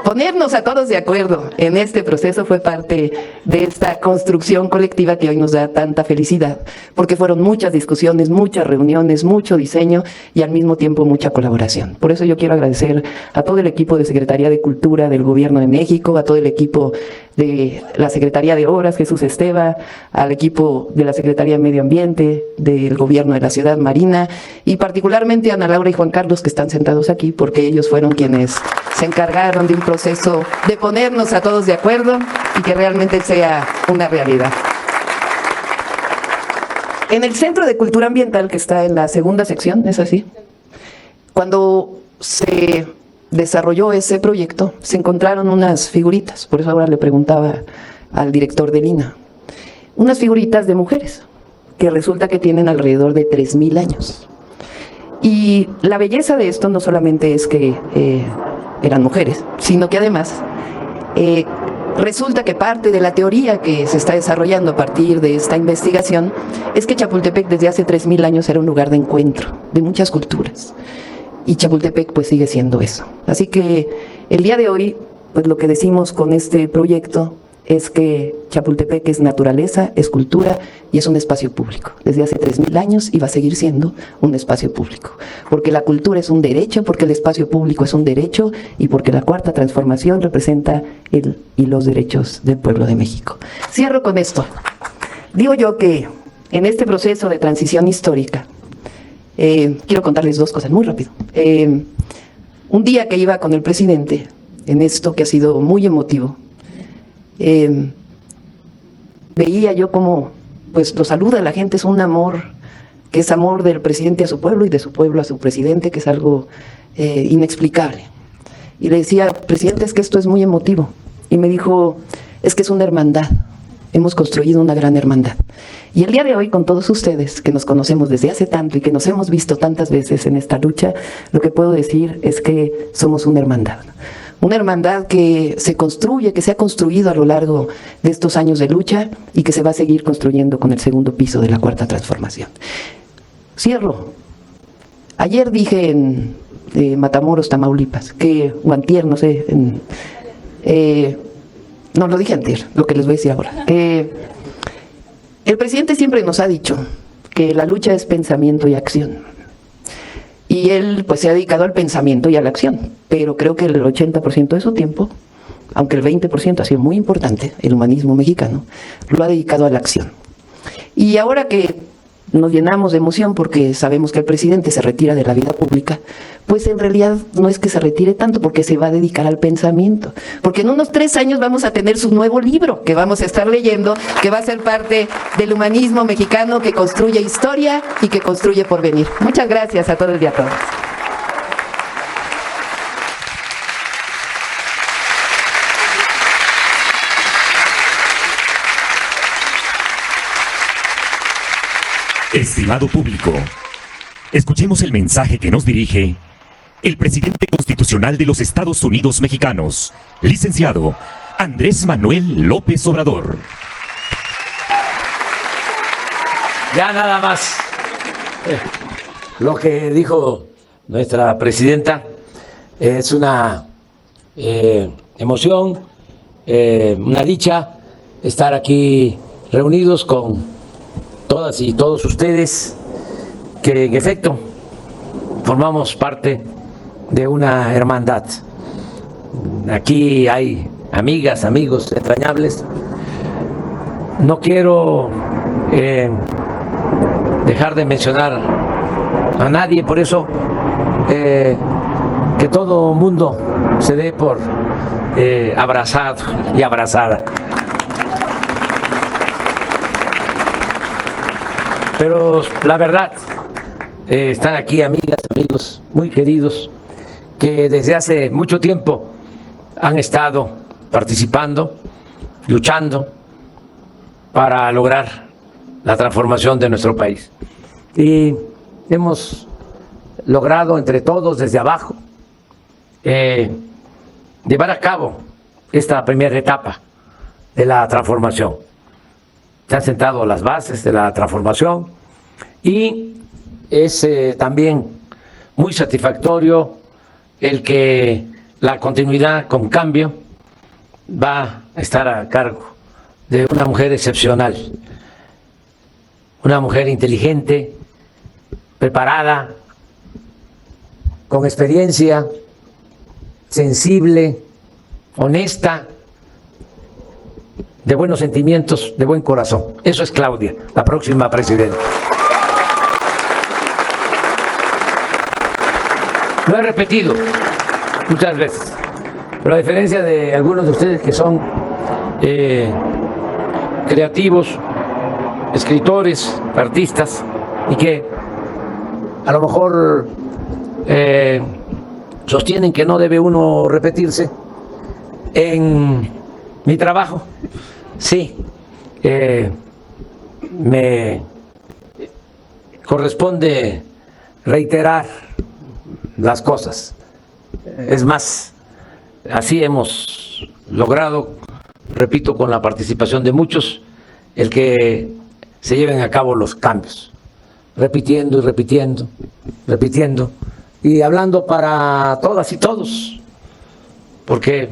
ponernos a todos de acuerdo en este proceso fue parte de esta construcción colectiva que hoy nos da tanta felicidad, porque fueron muchas discusiones, muchas reuniones, mucho diseño y al mismo tiempo mucha colaboración. Por eso yo quiero agradecer a todo el equipo de Secretaría de Cultura del Gobierno de México, a todo el equipo de la Secretaría de Obras, Jesús Esteva, al equipo de la Secretaría de Medio Ambiente, del Gobierno de la Ciudad Marina y particularmente a Ana Laura y Juan Carlos que están sentados aquí, porque ellos fueron quienes se encargaron de un proceso de ponernos a todos de acuerdo y que realmente sea una realidad. En el Centro de Cultura Ambiental, que está en la segunda sección, ¿es así? Cuando se desarrolló ese proyecto, se encontraron unas figuritas, por eso ahora le preguntaba al director del INAH, unas figuritas de mujeres, que resulta que tienen alrededor de 3,000 años. Y la belleza de esto no solamente es que eran mujeres, sino que además resulta que parte de la teoría que se está desarrollando a partir de esta investigación es que Chapultepec desde hace 3,000 años era un lugar de encuentro de muchas culturas. Y Chapultepec pues sigue siendo eso. Así que el día de hoy, pues lo que decimos con este proyecto es que Chapultepec es naturaleza, es cultura y es un espacio público. Desde hace 3,000 años y va a seguir siendo un espacio público. Porque la cultura es un derecho, porque el espacio público es un derecho y porque la cuarta transformación representa el y los derechos del pueblo de México. Cierro con esto. Digo yo que en este proceso de transición histórica, quiero contarles 2 cosas muy rápido. Un día que iba con el presidente en esto que ha sido muy emotivo, veía yo como pues lo saluda la gente, es un amor, que es amor del presidente a su pueblo y de su pueblo a su presidente, que es algo inexplicable. Y le decía, presidente, es que esto es muy emotivo. Y me dijo, es que es una hermandad, hemos construido una gran hermandad. Y el día de hoy, con todos ustedes, que nos conocemos desde hace tanto y que nos hemos visto tantas veces en esta lucha, lo que puedo decir es que somos una hermandad. Una hermandad que se construye, que se ha construido a lo largo de estos años de lucha y que se va a seguir construyendo con el segundo piso de la cuarta transformación. Cierro. Ayer dije en Matamoros, Tamaulipas, o antier, no sé, no, lo dije antier, lo que les voy a decir ahora. El presidente siempre nos ha dicho que la lucha es pensamiento y acción. Y él pues se ha dedicado al pensamiento y a la acción, pero creo que el 80% de su tiempo, aunque el 20% ha sido muy importante, el humanismo mexicano, lo ha dedicado a la acción. Y ahora que nos llenamos de emoción porque sabemos que el presidente se retira de la vida pública, pues en realidad no es que se retire tanto, porque se va a dedicar al pensamiento. Porque en unos 3 años vamos a tener su nuevo libro que vamos a estar leyendo, que va a ser parte del humanismo mexicano que construye historia y que construye porvenir. Muchas gracias a todos y a todas. Estimado público, escuchemos el mensaje que nos dirige el presidente constitucional de los Estados Unidos mexicanos, licenciado Andrés Manuel López Obrador. Ya nada más lo que dijo nuestra presidenta es una emoción, una dicha estar aquí reunidos con todas y todos ustedes que en efecto formamos parte de una hermandad. Aquí hay amigas, amigos entrañables. No quiero dejar de mencionar a nadie, por eso que todo mundo se dé por abrazado y abrazada. Pero la verdad, están aquí amigas, amigos muy queridos que desde hace mucho tiempo han estado participando, luchando para lograr la transformación de nuestro país. Y hemos logrado entre todos, desde abajo, llevar a cabo esta primera etapa de la transformación. Se han sentado las bases de la transformación y es también muy satisfactorio el que la continuidad con cambio va a estar a cargo de una mujer excepcional, una mujer inteligente, preparada, con experiencia, sensible, honesta, de buenos sentimientos, de buen corazón. Eso es Claudia, la próxima presidenta. Lo he repetido muchas veces, pero a diferencia de algunos de ustedes que son creativos, escritores, artistas, y que a lo mejor sostienen que no debe uno repetirse, en mi trabajo sí me corresponde reiterar las cosas. Es más, así hemos logrado, repito, con la participación de muchos, el que se lleven a cabo los cambios, repitiendo y repitiendo, repitiendo, y hablando para todas y todos, porque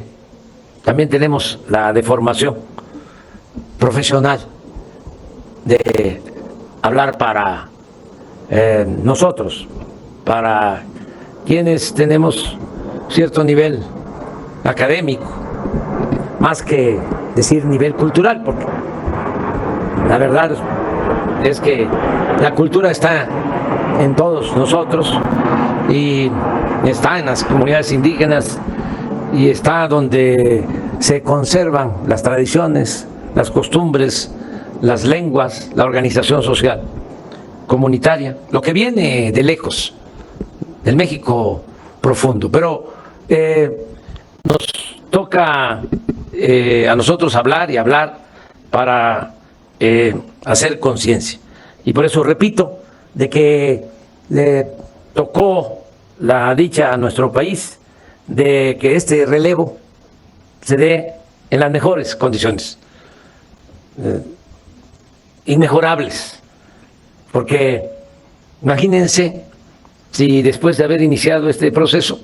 también tenemos la deformación profesional de hablar para nosotros, para quienes tenemos cierto nivel académico, más que decir nivel cultural, porque la verdad es que la cultura está en todos nosotros y está en las comunidades indígenas y está donde se conservan las tradiciones, las costumbres, las lenguas, la organización social comunitaria, lo que viene de lejos, del México profundo. Pero nos toca a nosotros hablar y hablar para hacer conciencia. Y por eso repito de que le tocó la dicha a nuestro país de que este relevo se dé en las mejores condiciones, inmejorables, porque imagínense si después de haber iniciado este proceso,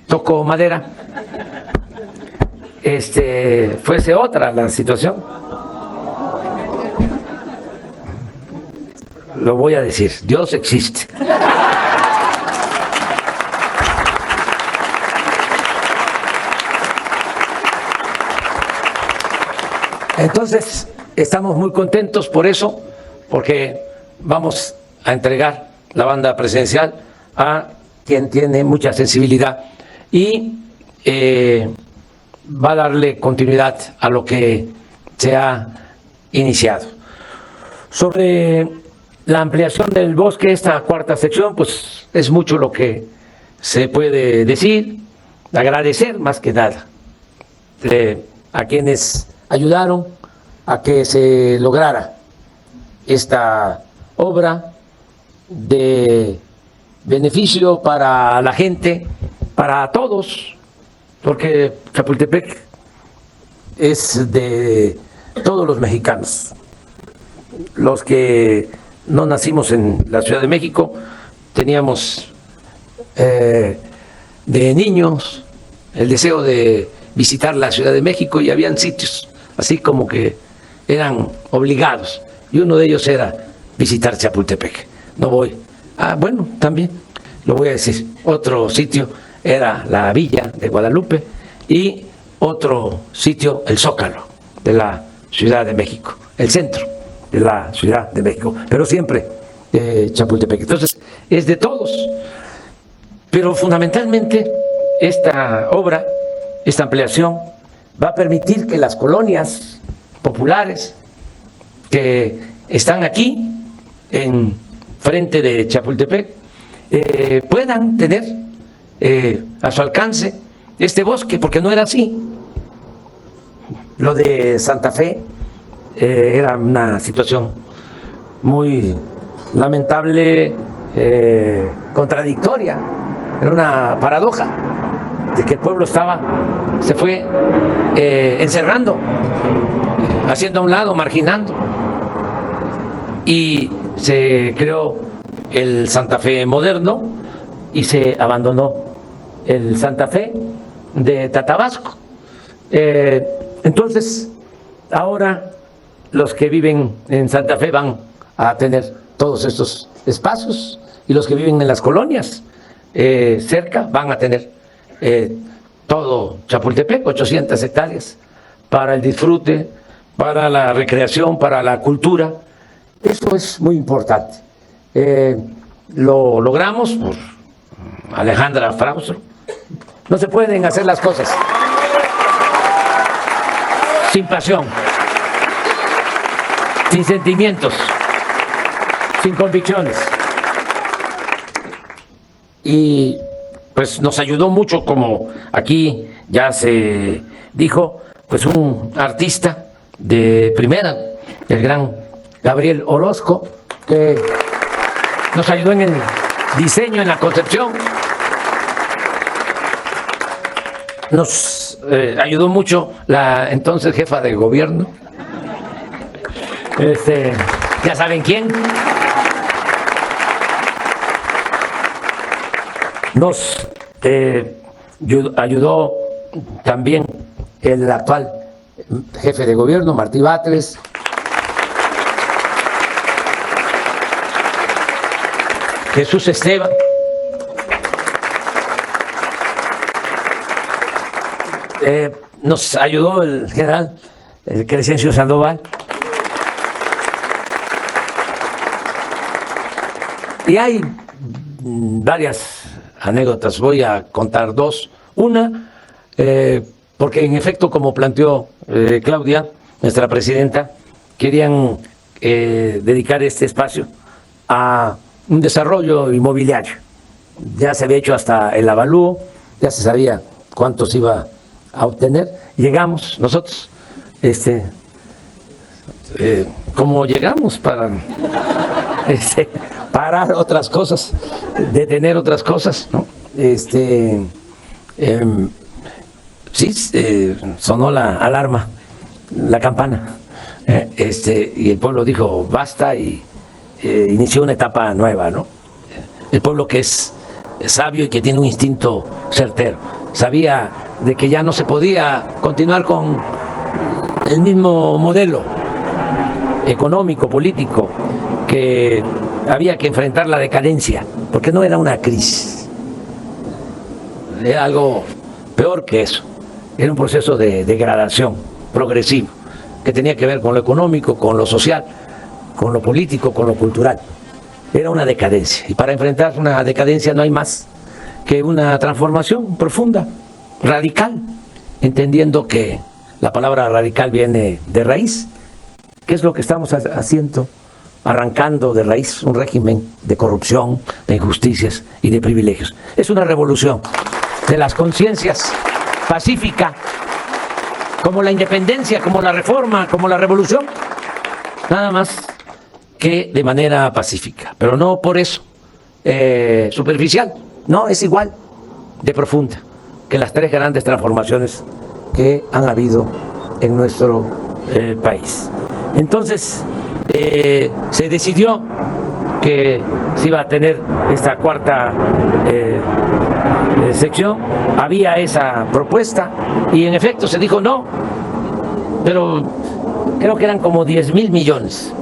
toco madera, fuese otra la situación. Lo voy a decir, Dios existe. Entonces, estamos muy contentos por eso, porque vamos a entregar la banda presidencial a quien tiene mucha sensibilidad y va a darle continuidad a lo que se ha iniciado. Sobre la ampliación del bosque, esta cuarta sección, pues es mucho lo que se puede decir, agradecer más que nada a quienes ayudaron a que se lograra esta obra de beneficio para la gente, para todos, porque Chapultepec es de todos los mexicanos. Los que no nacimos en la Ciudad de México teníamos de niños el deseo de visitar la Ciudad de México y habían sitios así como que eran obligados y uno de ellos era visitar Chapultepec. No voy. Bueno, también lo voy a decir. Otro sitio era la Villa de Guadalupe y otro sitio, el Zócalo de la Ciudad de México, el centro de la Ciudad de México, pero siempre Chapultepec. Entonces, es de todos. Pero fundamentalmente esta obra, esta ampliación, va a permitir que las colonias populares que están aquí, en frente de Chapultepec, puedan tener a su alcance este bosque, porque no era así. Lo de Santa Fe era una situación muy lamentable, contradictoria, era una paradoja de que el pueblo se fue encerrando, haciendo a un lado, marginando, y se creó el Santa Fe moderno y se abandonó el Santa Fe de Tatabasco. Entonces, ahora los que viven en Santa Fe van a tener todos estos espacios y los que viven en las colonias cerca van a tener todo Chapultepec, 800 hectáreas para el disfrute, para la recreación, para la cultura. Eso es muy importante. Lo logramos por Alejandra Fraustro. No se pueden hacer las cosas sin pasión, sin sentimientos, sin convicciones. Y pues nos ayudó mucho, como aquí ya se dijo, pues un artista de primera, el gran Gabriel Orozco, que nos ayudó en el diseño, en la concepción. Nos ayudó mucho la entonces jefa de gobierno, ya saben quién. Nos ayudó también el actual jefe de gobierno, Martí Batres. Jesús Esteban. Nos ayudó el general Crescencio Sandoval. Y hay varias anécdotas, voy a contar dos. Una, porque en efecto, como planteó Claudia, nuestra presidenta, querían dedicar este espacio a un desarrollo inmobiliario. Ya se había hecho hasta el avalúo, ya se sabía cuánto se iba a obtener. Llegamos nosotros, como llegamos para parar otras cosas, detener otras cosas, ¿no? Sí, sonó la alarma, la campana, y el pueblo dijo basta y inició una etapa nueva, ¿no? El pueblo que es sabio y que tiene un instinto certero, sabía de que ya no se podía continuar con el mismo modelo económico, político, que había que enfrentar la decadencia, porque no era una crisis, era algo peor que eso, era un proceso de degradación progresivo, que tenía que ver con lo económico, con lo social, con lo político, con lo cultural. era una decadencia. Y para enfrentar una decadencia no hay más que una transformación profunda, radical, entendiendo que la palabra radical viene de raíz. ¿Qué es lo que estamos haciendo? Arrancando de raíz un régimen de corrupción, de injusticias y de privilegios. Es una revolución de las conciencias pacífica, como la independencia, como la reforma, como la revolución, nada más que de manera pacífica, pero no por eso superficial, no, es igual de profunda que las tres grandes transformaciones que han habido en nuestro país. Entonces, se decidió que se iba a tener esta cuarta sección, había esa propuesta y en efecto se dijo no, pero creo que eran como 10,000 millones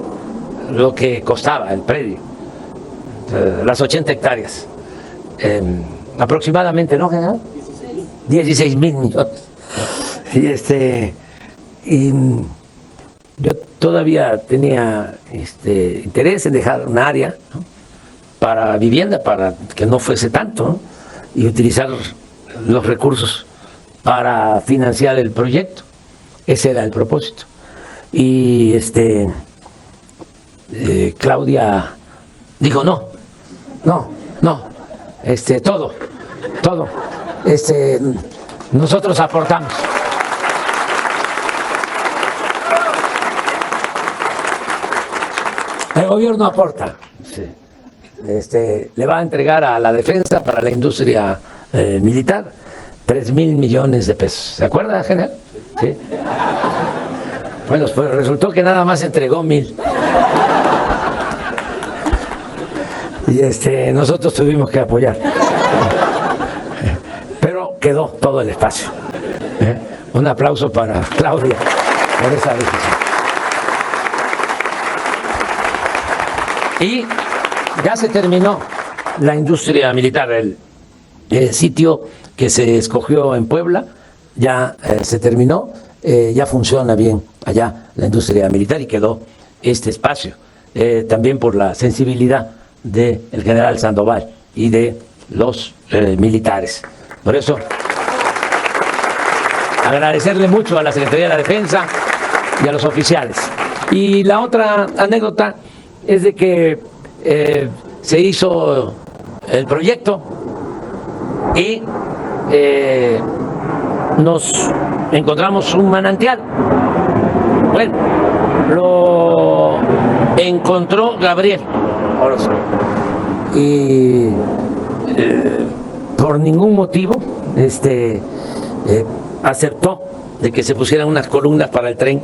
lo que costaba el predio, las 80 hectáreas, aproximadamente, ¿no, general? 16,000 millones. Y yo todavía tenía interés en dejar un área, ¿no?, para vivienda, para que no fuese tanto, ¿no?, y utilizar los recursos para financiar el proyecto. Ese era el propósito. Y Claudia dijo no, todo, nosotros aportamos. El gobierno aporta. Sí. Le va a entregar a la defensa para la industria militar 3,000 millones de pesos. ¿Se acuerda, general? Sí. Bueno, pues resultó que nada más entregó 1,000. Y nosotros tuvimos que apoyar. Pero quedó todo el espacio. Un aplauso para Claudia por esa decisión. Y ya se terminó la industria militar, el sitio que se escogió en Puebla, ya se terminó, ya funciona bien allá la industria militar y quedó este espacio, también por la sensibilidad del general Sandoval y de los militares. Por eso, agradecerle mucho a la Secretaría de la Defensa y a los oficiales. Y la otra anécdota es de que se hizo el proyecto y nos encontramos un manantial. Bueno, lo encontró Gabriel Orozco y por ningún motivo aceptó de que se pusieran unas columnas para el tren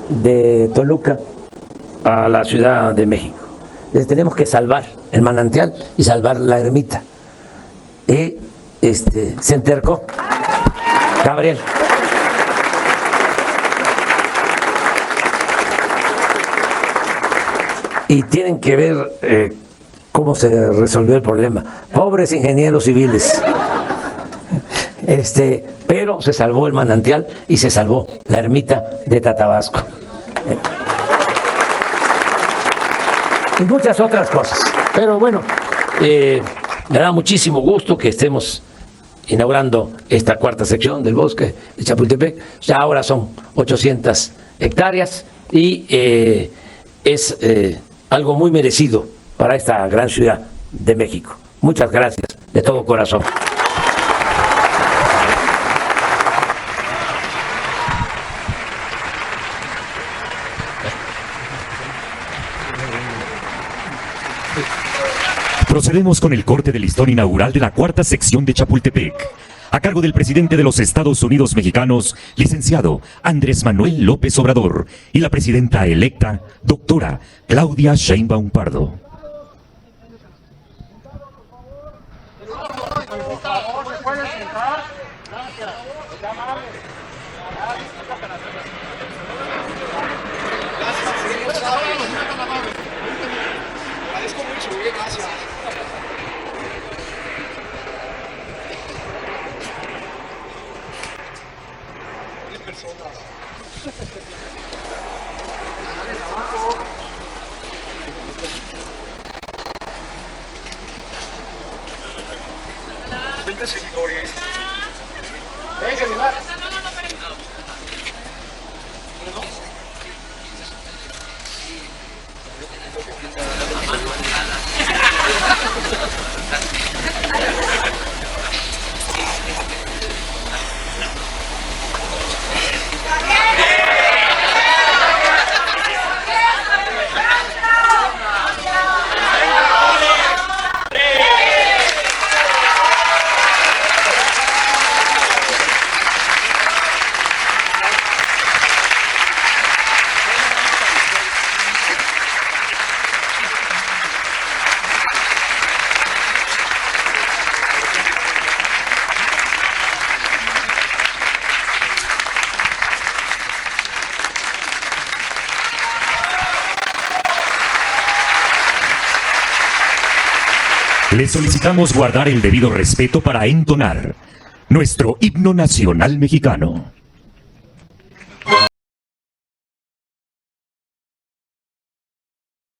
de Toluca a la Ciudad de México. Les tenemos que salvar el manantial y salvar la ermita. Y se entercó Gabriel. Y tienen que ver cómo se resolvió el problema. Pobres ingenieros civiles. Pero se salvó el manantial y se salvó la ermita de Tatabasco. Y muchas otras cosas. Pero bueno, me da muchísimo gusto que estemos inaugurando esta cuarta sección del bosque de Chapultepec. Ya ahora son 800 hectáreas y es algo muy merecido para esta gran ciudad de México. Muchas gracias de todo corazón. Procedemos con el corte del listón inaugural de la cuarta sección de Chapultepec, a cargo del presidente de los Estados Unidos mexicanos, licenciado Andrés Manuel López Obrador, y la presidenta electa, doctora Claudia Sheinbaum Pardo. bastantes seguidores. Déjenme más. Le solicitamos guardar el debido respeto para entonar nuestro himno nacional mexicano.